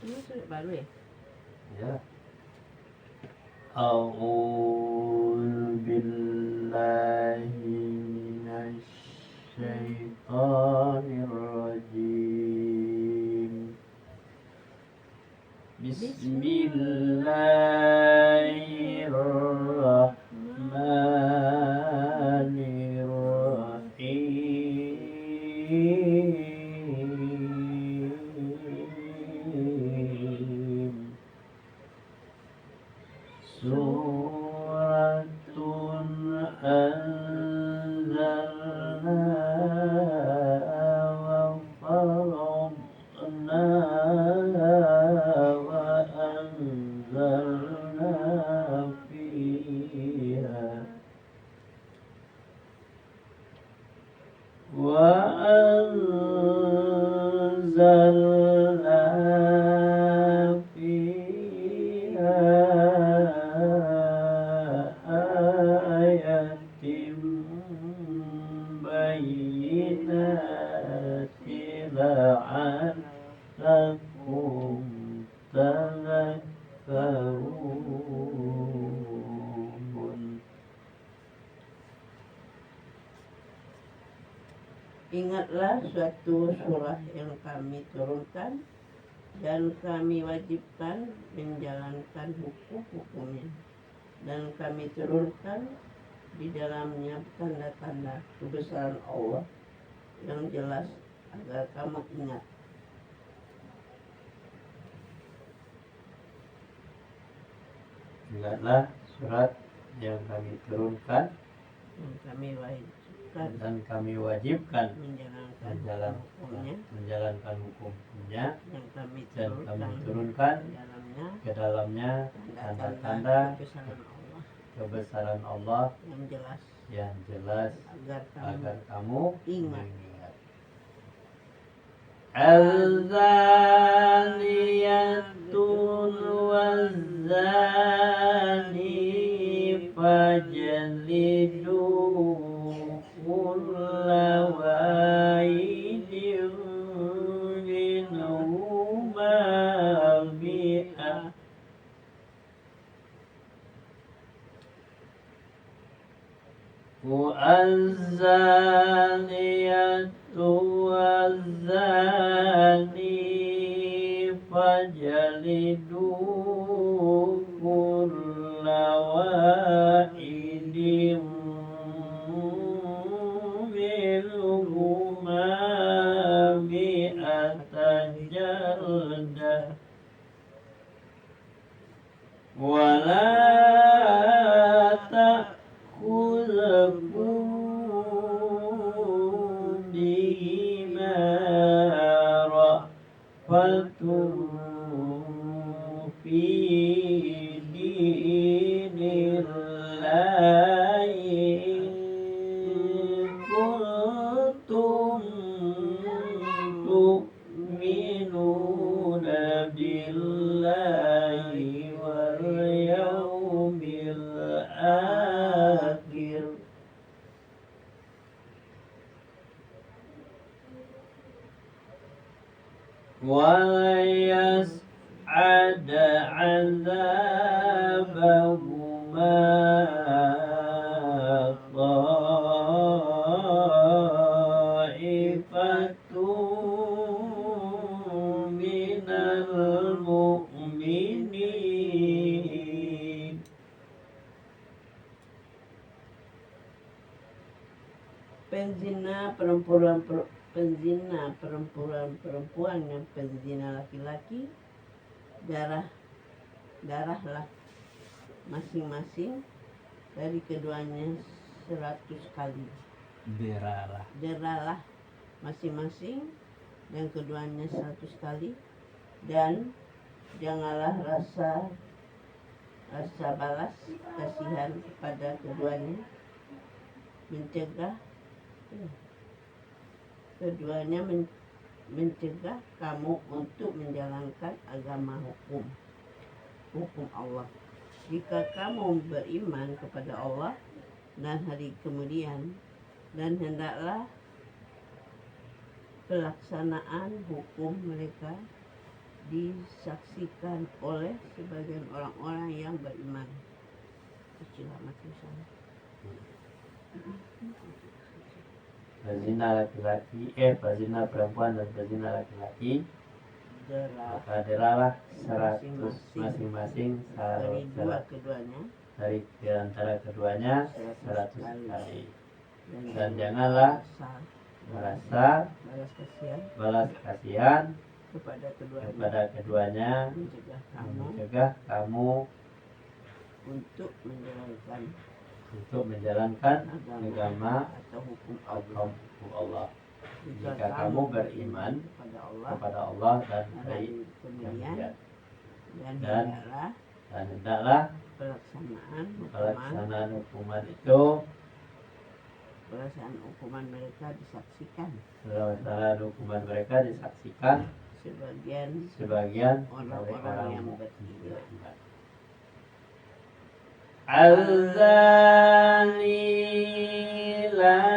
Ini surat baru ya? Ya. A'udzu billahi minasy syaitonir rajim. Bismillahirrahmanirrahim. Suratun anzalnaha wa faradnaha wa anzalna fiha ayatin bayyinatin la'allakum tadhakkarun. Ingatlah suatu surah yang kami turunkan dan kami wajibkan menjalankan hukum-hukumnya, dan kami turunkan di dalamnya tanda-tanda kebesaran Allah yang jelas agar kamu ingat. Ingatlah surat yang kami turunkan dan kami wajibkan menjalankan hukumnya, dan kami turunkan ke dalamnya tanda-tanda kebesaran Allah yang jelas agar kamu ingat. Al-zaniyatun waz-zani fajlidu kulla wahidin minhuma mi'ah waz-zaniyatu waz-zani fajlidu kulla wahidin minhuma mi'ata jaldah wala ta'khudhukum bihima ra'fatun fi dinillahi in kuntum tu'minuna billahi wal yawmil akhir. وَلْيَشْهَدْ عَذَابَهُمَا طَائِفَةٌ مِّنَ الْمُؤْمِنِينَ. Penzina perempuan dan penzina laki-laki darahlah masing-masing dari keduanya 100 kali. Deralah masing-masing dan keduanya 100 kali, dan janganlah rasa balas kasihan kepada keduanya, mencegah kamu untuk menjalankan agama hukum Allah. Jika kamu beriman kepada Allah dan hari kemudian, dan hendaklah pelaksanaan hukum mereka disaksikan oleh sebagian orang-orang yang beriman. Kecil amat tulisannya. Berzina laki-laki, berzina perempuan dan berzina laki-laki, maka deralah 100 masing-masing Dari keduanya dari antara keduanya 100 kali. Dan janganlah janganlah merasa balas kasihan kepada keduanya mencegah kamu untuk menjalankan agama atau hukum hukum Allah. Jika Jika kamu beriman kepada Allah dan hari kemudian, dan hendaklah pelaksanaan hukuman itu, pelaksanaan hukuman mereka disaksikan sebagian orang-orang yang beriman. Al-zani la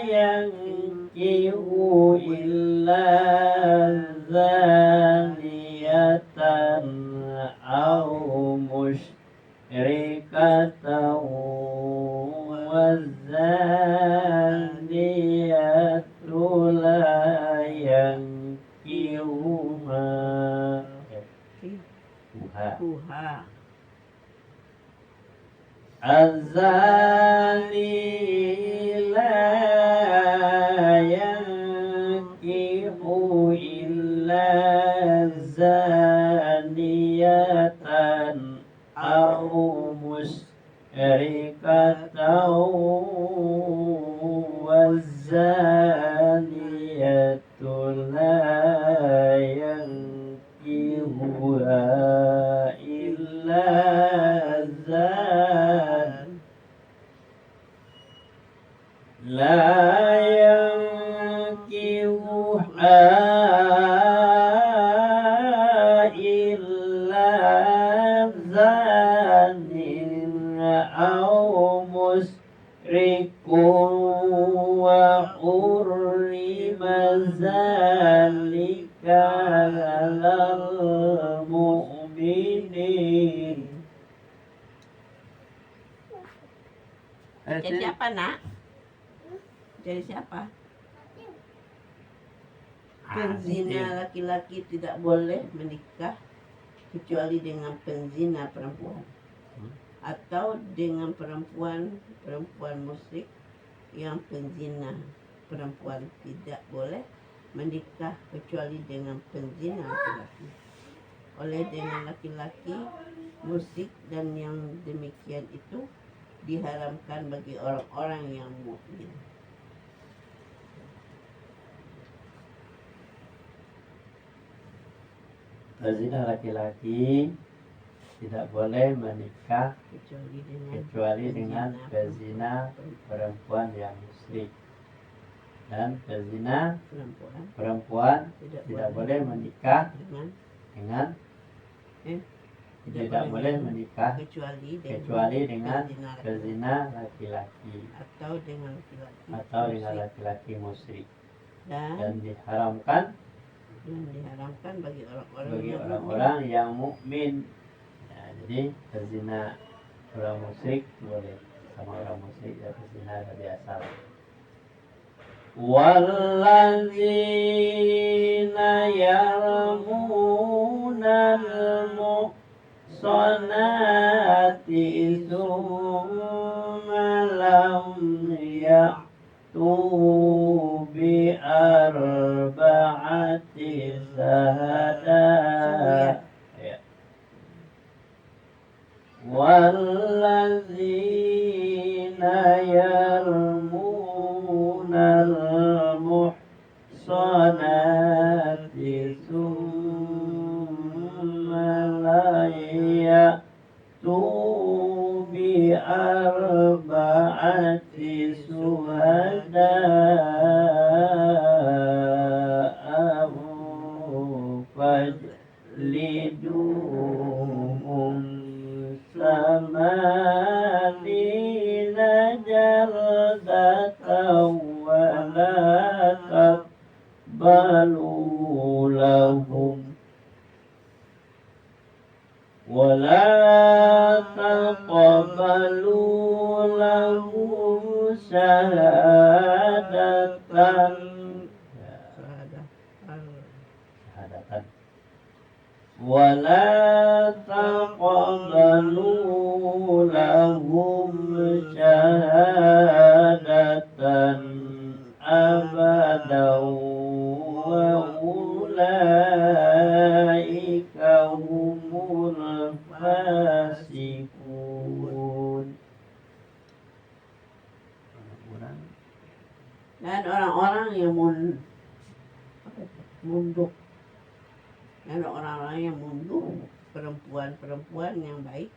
yankihu illa zaniyatan aw musyrikatan waz-zaniyatu la yankihuha Az-zani la yankihu illa zaniyatan aw musyrikatan waz-zaniyatu la yankihuha illa la yankihuha illa zanin aw musyrikun wa hurrima zalika 'alal mu'minin. Jadi siapa nak? Jadi siapa? Penzina laki-laki tidak boleh menikah kecuali dengan penzina perempuan atau dengan perempuan musyrik yang penzina perempuan tidak boleh menikah kecuali dengan penzina laki-laki. Oleh dengan laki-laki musyrik dan yang demikian itu diharamkan bagi orang-orang yang mukmin. Berzina laki-laki tidak boleh menikah kecuali dengan berzina perempuan yang musyrik, dan berzina perempuan tidak boleh menikah dengan tidak boleh menikah kecuali dengan berzina laki-laki atau dengan laki-laki musyrik, dan diharamkan bagi orang-orang yang mukmin. Nah, jadi berzina orang musyrik boleh sama orang musyrik, ya berzina biasa. Wallazina yarmunal muhsanati tsumma lam ya'tu bi arba'ati syahadat. Wallazina yarmunal muhsanati tsumma la ya'tu bi arba'ati syuhada'a fajliduhum samanina jaldatan wa la taqbalu lahum ولا تقبلوا لهم شهادة ولا تقبلوا لهم شهادة أبدا وأولئك هم الفاسقون. Dan orang-orang yang mundur, dan orang-orang yang mundur, perempuan-perempuan yang baik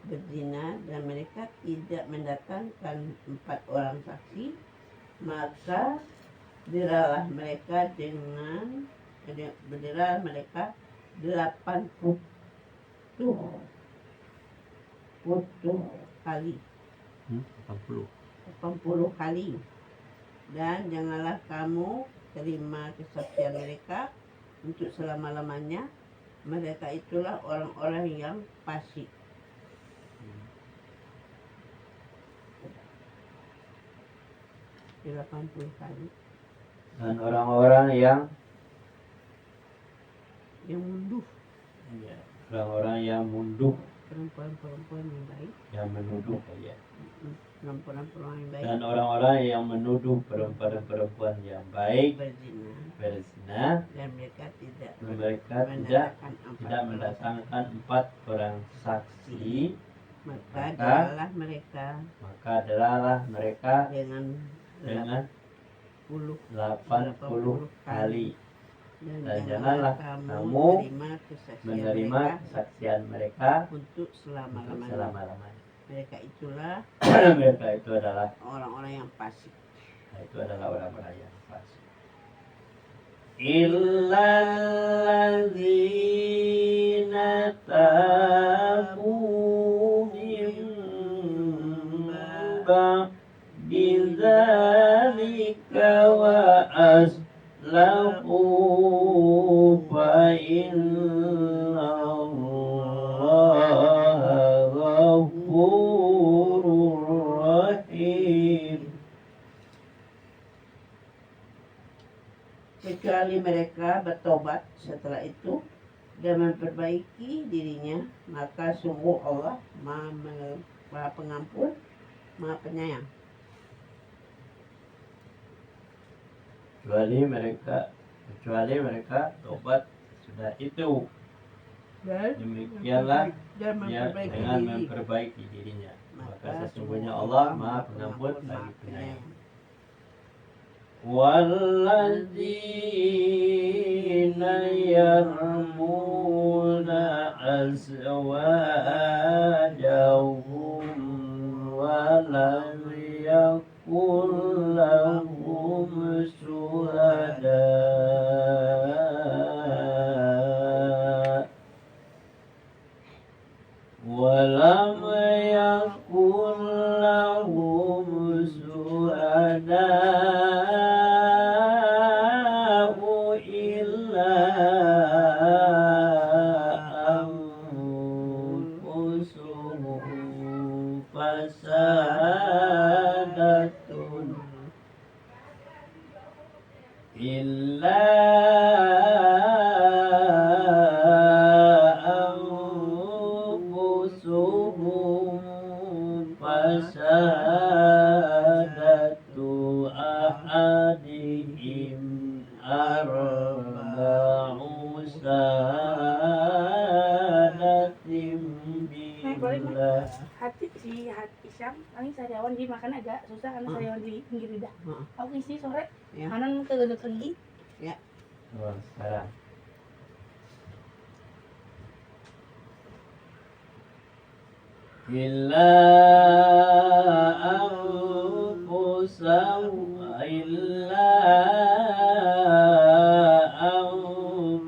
berzina dan mereka tidak mendatangkan 4 orang saksi, maka berdiralah mereka 80 kali. 80 kali. Dan janganlah kamu terima kesaksian mereka untuk selama-lamanya. Mereka itulah orang-orang yang fasik. Di 80 kali. Dan orang-orang yang mundur. Ya, orang-orang yang mundur. Perempuan-perempuan yang baik. Yang menuduh ya. Perempuan-perempuan yang baik. Dan orang-orang yang menuduh perempuan-perempuan yang baik berzina. Dan mereka tidak mendatangkan 4 orang saksi. Maka adalah mereka dengan 80 kali. Dan janganlah kamu menerima kesaksian mereka untuk selama-lamanya. Mereka itu adalah orang-orang yang fasik. Itu adalah orang-orang yang fasik. Illalladzina tabu min ba'di dzalika wa aslahu fa inna Allaha ghafurur rahim. Kecuali mereka bertobat setelah itu dan memperbaiki dirinya, maka sungguh Allah Maha Pengampun, Maha Penyayang. Kecuali mereka tobat sudah itu, demikianlah dia dengan memperbaiki dirinya, maka sesungguhnya Allah Maha Pengampun lagi Penyayang. Walladzina yarmuna azwajahum wa lam yakul lahum syuhada walam yakun lahum syuhada'u illa anfusuhum fasadatun fasadatu ahadihim arba'u sadatim billah. Si Isyam, kami sariawan di makan agak susah karena sariawan di pinggir lidah. Aku isi sore, kanan ke gedut lagi. Ya. Sekarang. Illa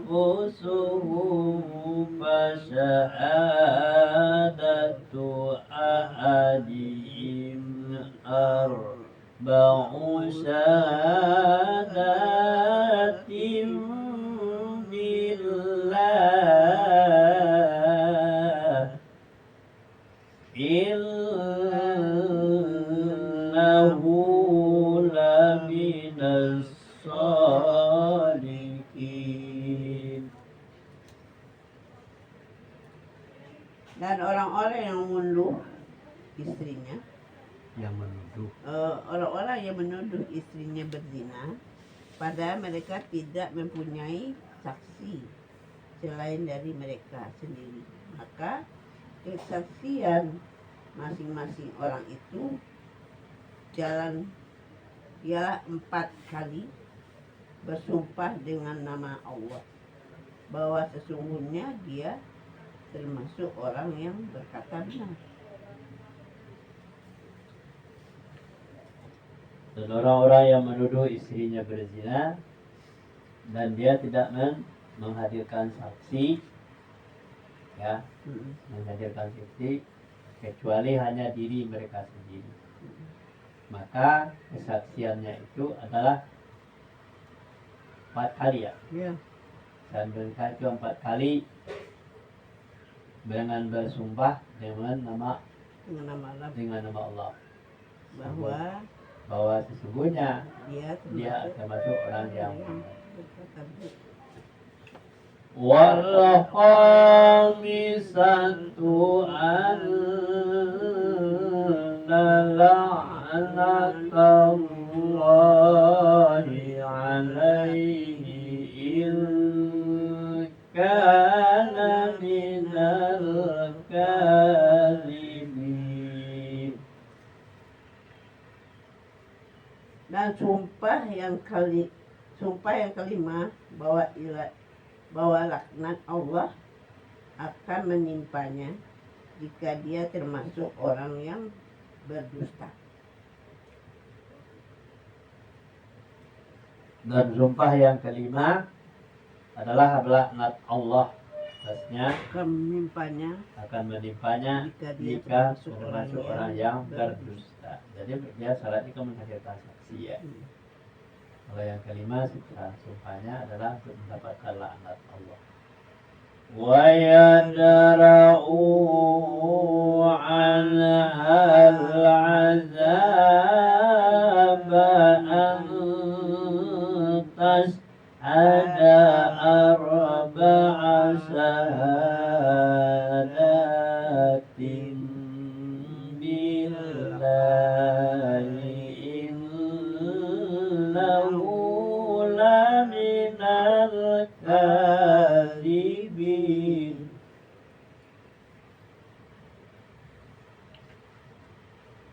anfusuhum fasyahadatu ahadihim arba'u syahadatin billah Dan orang-orang yang menuduh istrinya, yang menuduh orang-orang yang menuduh istrinya berzina, padahal mereka tidak mempunyai saksi selain dari mereka sendiri, maka kesaksian masing-masing orang itu ialah 4 kali bersumpah dengan nama Allah bahwa sesungguhnya dia termasuk orang yang berkata benar. Dan orang-orang yang menuduh istrinya berzina dan dia tidak menghadirkan saksi, ya, menghadirkan saksi kecuali hanya diri mereka sendiri, maka kesaksiannya itu adalah 4 kali, ya. Dan mereka itu 4 kali dengan bersumpah dengan nama Allah bahwa sesungguhnya dia termasuk orang yang berkata benar. wal khamisatu anna la'natallahi 'alaihi in kana minal kadhibin. Dan sumpah yang kelima bahwa laknat Allah akan menimpanya jika dia termasuk orang yang berdusta. Dan sumpah yang kelima adalah laknat Allah atasnya akan menimpanya jika termasuk orang yang berdusta. Jadi dia syaratnya kan menghadirkan saksi, ya. Kalau yang kelima setelah sumpahnya adalah untuk mendapatkan laknat Allah. Wa yadra'u 'anhal 'azab an tashhada arba'a syahadatin billahi innahu laminal kadhibin.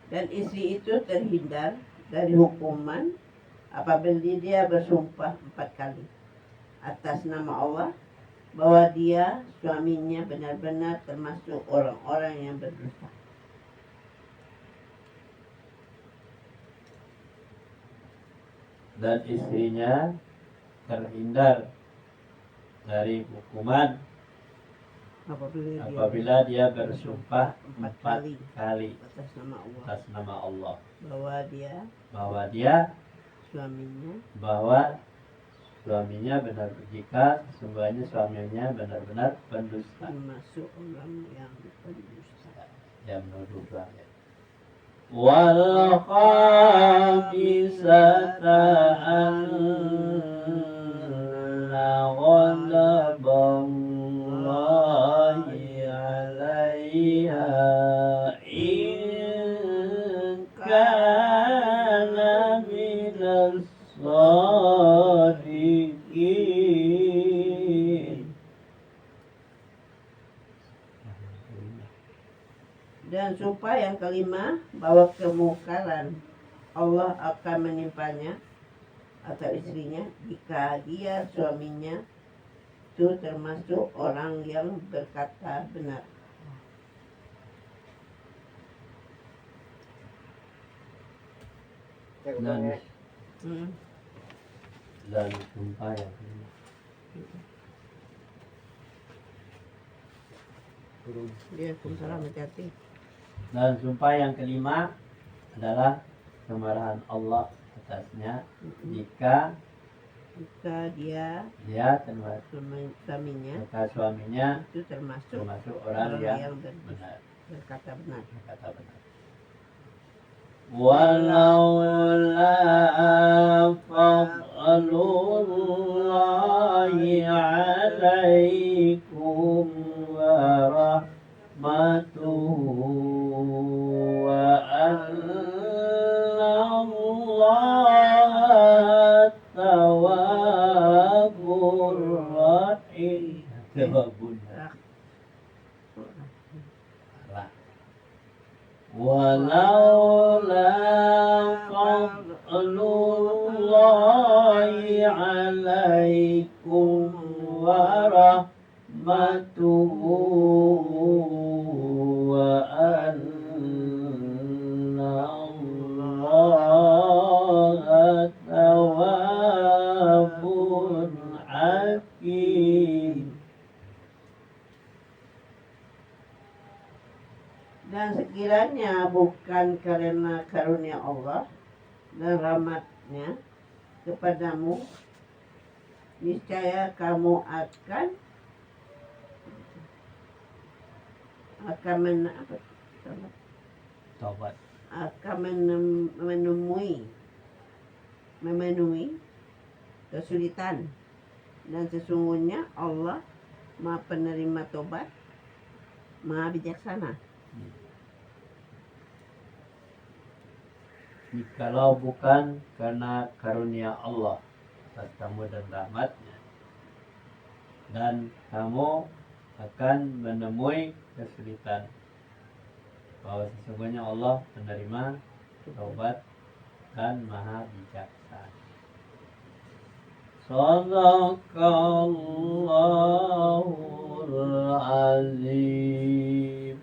Dan istri itu terhindar dari hukuman apabila dia bersumpah 4 kali atas nama Allah bahwa dia suaminya benar-benar termasuk orang-orang yang berdusta. Dan istrinya terhindar dari hukuman apabila dia bersumpah 4 kali atas nama Allah bahwa dia suaminya benar, jika sesungguhnya suaminya benar-benar pendusta, termasuk orang yang pendusta, yang menuduh suaminya. Wal khamisata anna ghadaballahi 'alaiha in kana minas shadiqin. Dan sumpah yang kelima bahwa kemungkaran Allah akan menimpanya atau istrinya jika dia suaminya itu termasuk orang yang berkata benar. Dan sumpah yang kelima dan sumpah yang kelima adalah kemarahan Allah atasnya jika dia termasuk suaminya itu termasuk orang yang berkata benar. Walaula fadlullahi 'alaikum wa rahmatuhu rahim. Jawabnya. Salah. Walaula fadlullahi alaikum wa rahmatuhu wa anna Allaha tawwabun hakim. Dan sekiranya bukan karena karunia Allah dan rahmatnya kepadamu, niscaya kamu akan Taubat. memenuhi kesulitan, dan sesungguhnya Allah Maha penerima tobat, Maha bijaksana. Jikalau bukan karena karunia Allah atas kamu dan rahmatnya, dan kamu akan menemui kesulitan, bahwa sesungguhnya Allah penerima taubat dan Maha bijaksana. Shadaqallahul azim.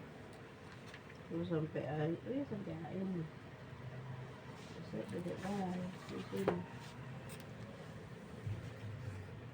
Sampai akhir, sampai akhir. Saya tidak tahu.